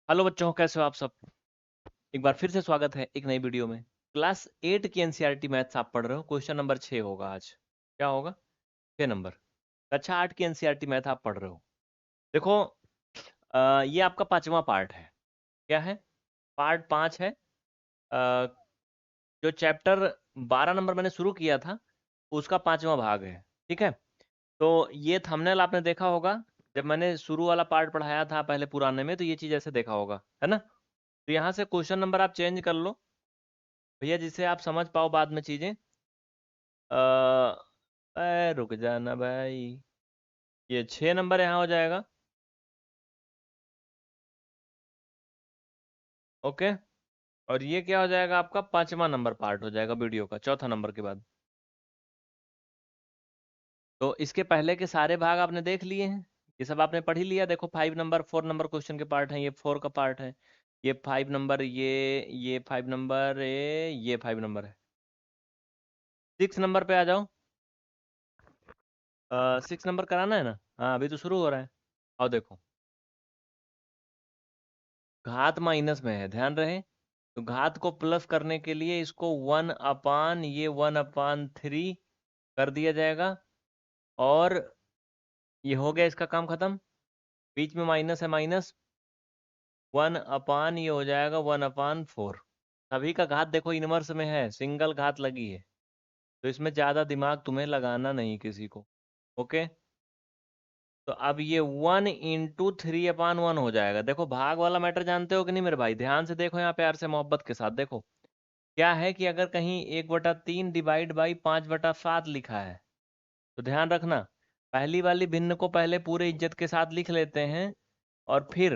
Hello बच्चों, कैसे हो आप सब। एक बार फिर से स्वागत है एक नई वीडियो में। क्लास 8 की एनसीईआरटी मैथ्स आप पढ़ रहे हो। क्वेश्चन नंबर 6 होगा आज। क्या होगा? 6 नंबर। कक्षा 8 की एनसीईआरटी मैथ आप पढ़ रहे हो। देखो, ये आपका पांचवा पार्ट है। क्या है? पार्ट 5 है। जो चैप्टर 12 नंबर मैंने शुरू किया था, उसका पांचवा भाग है। ठीक है। तो ये थंबनेल आपने देखा होगा। जब मैंने शुरू वाला पार्ट पढ़ाया था पहले पुराने में, तो ये चीज़ ऐसे देखा होगा, है ना। तो यहाँ से क्वेश्चन नंबर आप चेंज कर लो भैया, जिससे आप समझ पाओ बाद में चीजें। रुक जाना भाई। ये 6 नंबर यहाँ हो जाएगा। ओके। और ये क्या हो जाएगा? आपका पांचवा नंबर पार्ट हो जाएगा वीडियो का, चौथा नंबर के बाद। तो इसके पहले के सारे भाग आपने देख लिए हैं। ये सब आपने पढ़ ही लिया। देखो, 5 नंबर 4 नंबर क्वेश्चन के पार्ट हैं। ये 4 का पार्ट है। ये 5 नंबर, ये 5 नंबर, ये 5 नंबर है। 6 नंबर पे आ जाओ। 6 नंबर कराना है ना। हाँ, अभी तो शुरू हो रहा है। और देखो, घात माइनस में है, ध्यान रहे। तो घात को प्लस करने के लिए इसको 1/, ये 1/3 कर दिया जाएगा। और ये हो गया, इसका काम खत्म। बीच में माइनस है, माइनस 1/, ये हो जाएगा 1/4। सभी का घात देखो इनवर्स में है, सिंगल घात लगी है। तो इसमें ज़्यादा दिमाग तुम्हें लगाना नहीं किसी को। ओके। तो अब ये 1 × 3/1 हो जाएगा। देखो, भाग वाला मैटर जानते हो कि नहीं मेरे भाई? ध्यान से देखो, यहाँ प्यार से मोहब्बत के साथ देखो। क्या है कि अगर कहीं 1/3 डिवाइड बाई 5/7 लिखा है, तो ध्यान रखना, पहली वाली भिन्न को पहले पूरे इज्जत के साथ लिख लेते हैं, और फिर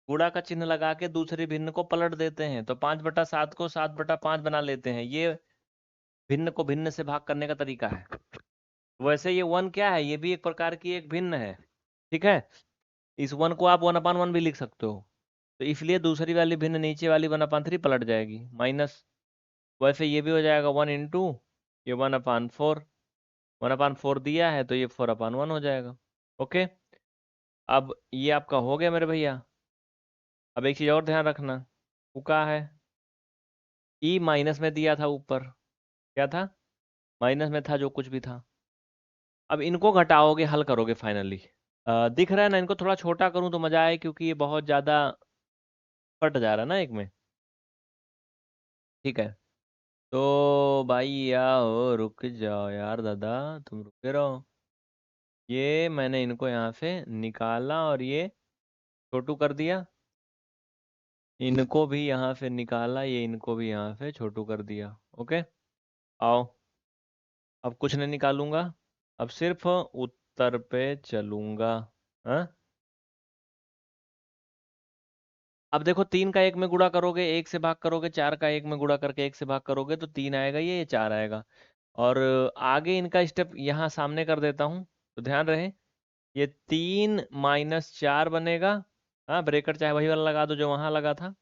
गुणा का चिन्ह लगा के दूसरी भिन्न को पलट देते हैं। तो 5/7 को 7/5 बना लेते हैं। ये भिन्न को भिन्न से भाग करने का तरीका है। वैसे ये 1 क्या है? ये भी एक प्रकार की एक भिन्न है। ठीक है। इस 1 को आप 1/1 भी लिख सकते हो। तो इसलिए दूसरी वाली भिन्न नीचे वाली 1/3 पलट जाएगी, माइनस। वैसे ये भी हो जाएगा 1 × ये 1/4। 1/4 दिया है तो ये 4/1 हो जाएगा। ओके। अब ये आपका हो गया मेरे भैया। अब एक चीज़ और ध्यान रखना। उका है, ई माइनस में दिया था ऊपर। क्या था? माइनस में था जो कुछ भी था। अब इनको घटाओगे, हल करोगे फाइनली। दिख रहा है ना? इनको थोड़ा छोटा करूं तो मजा आए, क्योंकि ये बहुत ज़्यादा फट जा रहा है ना एक में। ठीक है। तो भाई आओ, रुक जाओ यार दादा, तुम रुके रहो। ये मैंने इनको यहाँ से निकाला और ये छोटू कर दिया। इनको भी यहाँ से निकाला, ये इनको भी यहाँ से छोटू कर दिया। ओके। आओ, अब कुछ नहीं निकालूंगा। अब सिर्फ उत्तर पे चलूंगा। हाँ। अब देखो, 3 का 1 में गुणा करोगे, 1 से भाग करोगे, 4 का 1 में गुणा करके 1 से भाग करोगे तो 3 आएगा, ये 4 आएगा। और आगे इनका स्टेप यहाँ सामने कर देता हूँ, तो ध्यान रहे। ये 3 - 4 बनेगा। हाँ, ब्रेकेट चाहे वही वाला लगा दो जो वहां लगा था।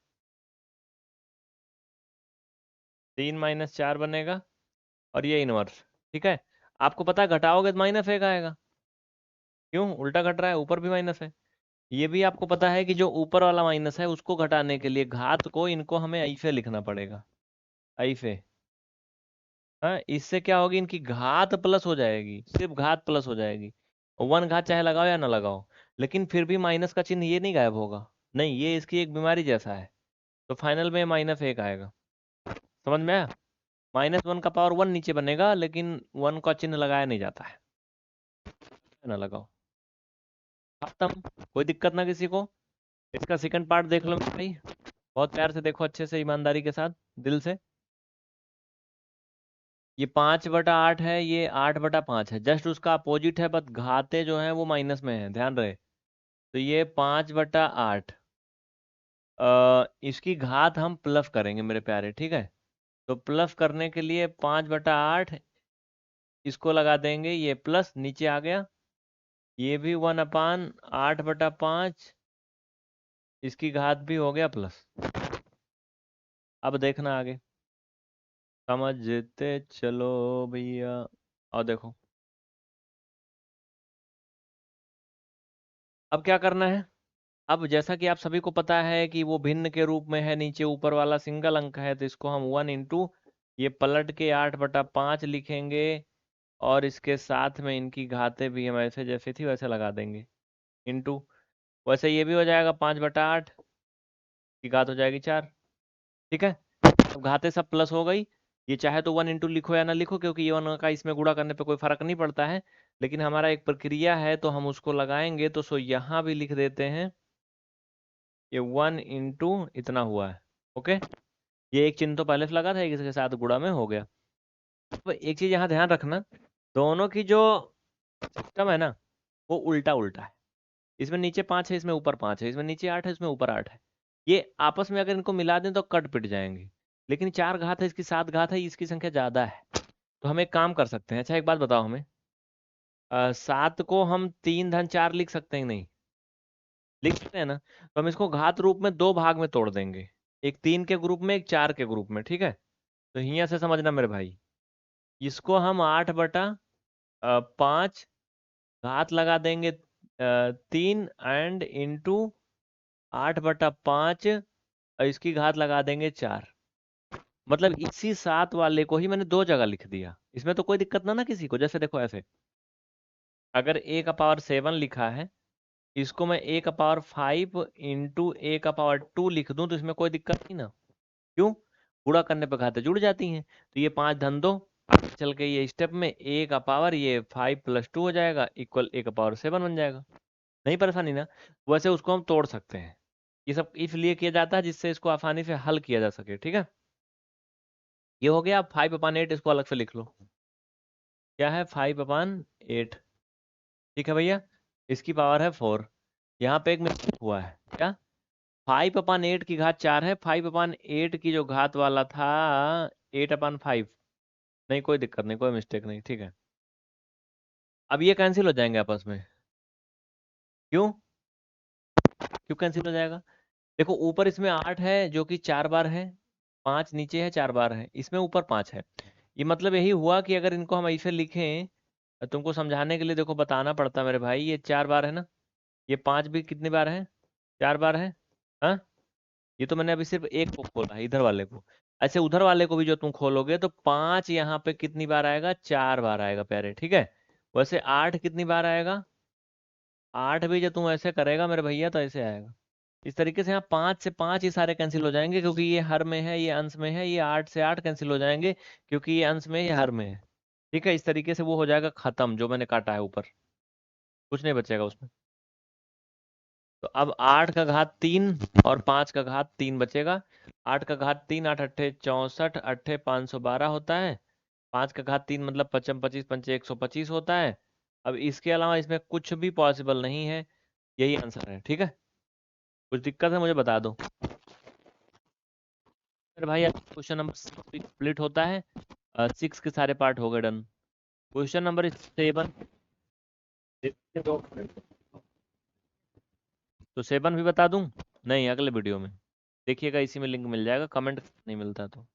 3 - 4 बनेगा। और ये इनवर्स। ठीक है। आपको पता है, घटाओगे तो -1 आएगा। क्यों? उल्टा घट रहा है, ऊपर भी माइनस है। ये भी आपको पता है कि जो ऊपर वाला माइनस है उसको घटाने के लिए घात को, इनको हमें ऐसे लिखना पड़ेगा, ऐसे। हाँ, इससे क्या होगी? इनकी घात प्लस हो जाएगी, सिर्फ घात प्लस हो जाएगी। 1 घात चाहे लगाओ या ना लगाओ, लेकिन फिर भी माइनस का चिन्ह ये नहीं गायब होगा। नहीं, ये इसकी एक बीमारी जैसा है। तो फाइनल में -1 आएगा। समझ में आया? -1 का पावर 1 नीचे बनेगा, लेकिन 1 का चिन्ह लगाया नहीं जाता है। ना लगाओ, खत्म। कोई दिक्कत ना किसी को। इसका सेकंड पार्ट देख लो मेरे भाई। बहुत प्यार से देखो, अच्छे से, ईमानदारी के साथ, दिल से। ये 5/8 है, ये 8/5 है, जस्ट उसका अपोजिट है, बस घाते जो है वो माइनस में है, ध्यान रहे। तो ये 5/8। इसकी घात हम प्लस करेंगे मेरे प्यारे, ठीक है। तो प्लस करने के लिए 5/8, इसको लगा देंगे, ये प्लस नीचे आ गया। ये भी 1/8/5, इसकी घात भी हो गया प्लस। अब देखना आगे, समझते चलो भैया। और देखो, अब क्या करना है? अब जैसा कि आप सभी को पता है कि वो भिन्न के रूप में है, नीचे ऊपर वाला सिंगल अंक है, तो इसको हम 1 इंटू ये पलट के 8/5 लिखेंगे, और इसके साथ में इनकी घातें भी हम ऐसे जैसे थी वैसे लगा देंगे, इंटू वैसे ये भी हो जाएगा 5/8 की घात हो जाएगी 4। ठीक है, अब घातें सब प्लस हो गई। ये चाहे तो 1 इंटू लिखो या ना लिखो, क्योंकि ये 1 का इसमें गुणा करने पे कोई फर्क नहीं पड़ता है, लेकिन हमारा एक प्रक्रिया है तो हम उसको लगाएंगे, तो सो यहाँ भी लिख देते हैं ये 1 इंटू इतना हुआ है। ओके, ये एक चिन्ह तो पहले से लगा था, एक इसके साथ गुणा में हो गया। तो एक चीज यहाँ ध्यान रखना, दोनों की जो सिस्टम है ना वो उल्टा उल्टा है। इसमें नीचे 5 है, इसमें ऊपर 5 है, इसमें नीचे 8 है, इसमें ऊपर 8 है। ये आपस में अगर इनको मिला दें तो कट पिट जाएंगे, लेकिन 4 घात है, इसकी 7 घात है, इसकी संख्या ज्यादा है। तो हम एक काम कर सकते हैं, अच्छा एक बात बताओ हमें, 7 को हम 3 धन 4 लिख सकते हैं नहीं? लिख सकते हैं ना? तो हम इसको घात रूप में 2 भाग में तोड़ देंगे, एक 3 के ग्रुप में, एक 4 के ग्रुप में। ठीक है, तो यहाँ से समझना मेरे भाई, इसको हम 8/5 घात लगा देंगे 3 एंड इंटू 8/5, और इसकी घात लगा देंगे 4। मतलब इसी 7 वाले को ही मैंने 2 जगह लिख दिया, इसमें तो कोई दिक्कत ना किसी को। जैसे देखो ऐसे, अगर a⁻7 लिखा है, इसको मैं a⁻5 इंटू a⁻2 लिख दूं तो इसमें कोई दिक्कत नहीं ना? क्यों? गुणा करने पे घातें जुड़ जाती हैं। तो ये 5 धन 2, चल के ये स्टेप में a का पावर ये 5 + 2 हो जाएगा, इक्वल a⁻7 बन जाएगा। नहीं परेशानी ना? वैसे उसको हम तोड़ सकते हैं, ये सब इसलिए किया जाता है जिससे इसको आसानी से हल किया जा सके। ठीक है, ये हो गया। 5/8 इसको अलग से लिख लो, क्या है 5/8। ठीक है भैया, इसकी पावर है 4। यहाँ पे एक मिस्टेक हुआ है, क्या? 5/8 की घात 4 है, 5/8 की जो घात वाला था 8/5। नहीं कोई दिक्कत नहीं, कोई मिस्टेक नहीं, ठीक है। अब ये कैंसिल हो जाएंगे आपस में। क्यों? क्यों कैंसिल हो जाएगा? देखो ऊपर इसमें 8 है जो कि 4 बार है, 5 नीचे है 4 बार है, इसमें ऊपर 5 है। ये मतलब यही हुआ कि अगर इनको हम ऐसे लिखें, तुमको समझाने के लिए देखो बताना पड़ता मेरे भाई, ये 4 बार है ना, ये 5 भी कितनी बार है? 4 बार है। हाँ, ये तो मैंने अभी सिर्फ एक को खोला है, इधर वाले को। ऐसे उधर वाले को भी जो तुम खोलोगे तो 5 यहाँ पे कितनी बार आएगा? 4 बार आएगा प्यारे। ठीक है, वैसे 8 कितनी बार आएगा? 8 भी जो तुम ऐसे करेगा मेरे भैया तो ऐसे आएगा। इस तरीके से यहाँ 5 से 5 ही सारे कैंसिल हो जाएंगे, क्योंकि ये हर में है, ये अंश में है। ये 8 से 8 कैंसिल हो जाएंगे, क्योंकि ये अंश में है, ये हर में है। ठीक है, इस तरीके से वो हो जाएगा खत्म, जो मैंने काटा है ऊपर, कुछ नहीं बचेगा उसमें। तो अब 8 का घात 3 और 5 का घात 3 बचेगा। 8 का घात 3, 8 अट्ठे 64, अट्ठे 512 होता है। 5 का घात 3 मतलब 55, 25 पंचे 125 होता है। अब इसके अलावा इसमें कुछ भी पॉसिबल नहीं है, यही आंसर है। ठीक है, कुछ दिक्कत है मुझे बता दो। फिर भाई क्वेश्चन नंबर 6 कंप्लीट होता है। 6 के सारे पार्ट हो गए डन। क्वेश्चन नंबर 7, तो 7 भी बता दूं? नहीं, अगले वीडियो में देखिएगा, इसी में लिंक मिल जाएगा, कमेंट नहीं मिलता तो।